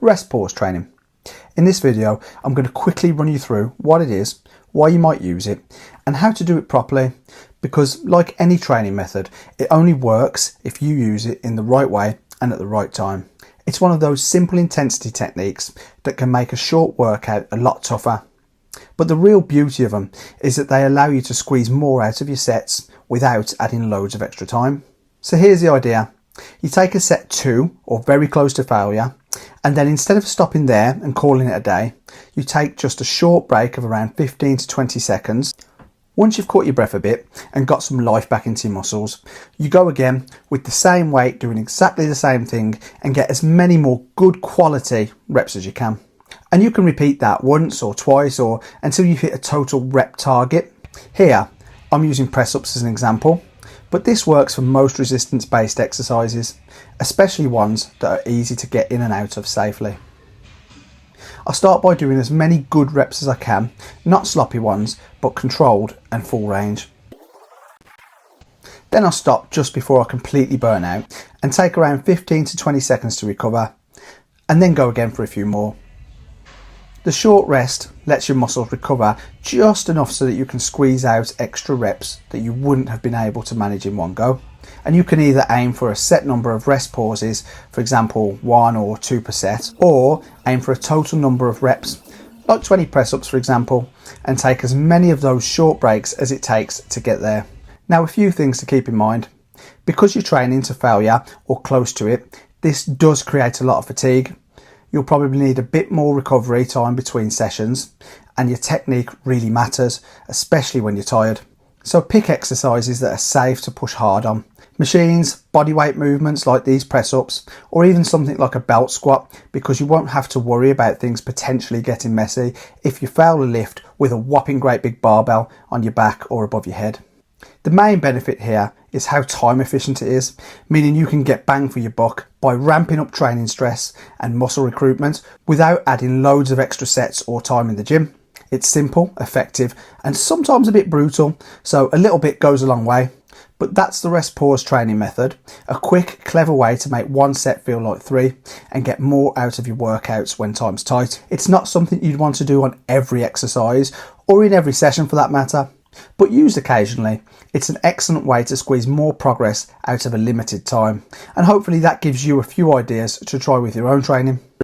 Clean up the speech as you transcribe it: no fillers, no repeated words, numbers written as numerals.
rest pause training. In this video, I'm going to quickly run you through what it is, why you might use it, and how to do it properly, because like any training method, it only works if you use it in the right way and at the right time. It's one of those simple intensity techniques that can make a short workout a lot tougher. But the real beauty of them is that they allow you to squeeze more out of your sets without adding loads of extra time. So here's the idea. You take a set 2 or very close to failure, and then instead of stopping there and calling it a day, you take just a short break of around 15 to 20 seconds. Once you've caught your breath a bit and got some life back into your muscles, you go again with the same weight doing exactly the same thing and get as many more good quality reps as you can. And you can repeat that once or twice or until you hit a total rep target. Here, I'm using press ups as an example, but this works for most resistance based exercises, especially ones that are easy to get in and out of safely. I'll start by doing as many good reps as I can, not sloppy ones, but controlled and full range. Then I'll stop just before I completely burn out and take around 15 to 20 seconds to recover, and then go again for a few more. The short rest lets your muscles recover just enough so that you can squeeze out extra reps that you wouldn't have been able to manage in one go. And you can either aim for a set number of rest pauses, for example 1 or 2 per set, or aim for a total number of reps, like 20 press ups for example, and take as many of those short breaks as it takes to get there. Now, a few things to keep in mind. Because you're training to failure or close to it, this does create a lot of fatigue. You'll probably need a bit more recovery time between sessions, and your technique really matters, especially when you're tired. So pick exercises that are safe to push hard on. Machines, bodyweight movements like these press ups, or even something like a belt squat, because you won't have to worry about things potentially getting messy if you fail a lift with a whopping great big barbell on your back or above your head. The main benefit here is how time efficient it is, meaning you can get bang for your buck by ramping up training stress and muscle recruitment without adding loads of extra sets or time in the gym. It's simple, effective, and sometimes a bit brutal, so a little bit goes a long way. But that's the rest pause training method, a quick, clever way to make one set feel like 3 and get more out of your workouts when time's tight. It's not something you'd want to do on every exercise or in every session for that matter, but used occasionally, it's an excellent way to squeeze more progress out of a limited time, and hopefully that gives you a few ideas to try with your own training.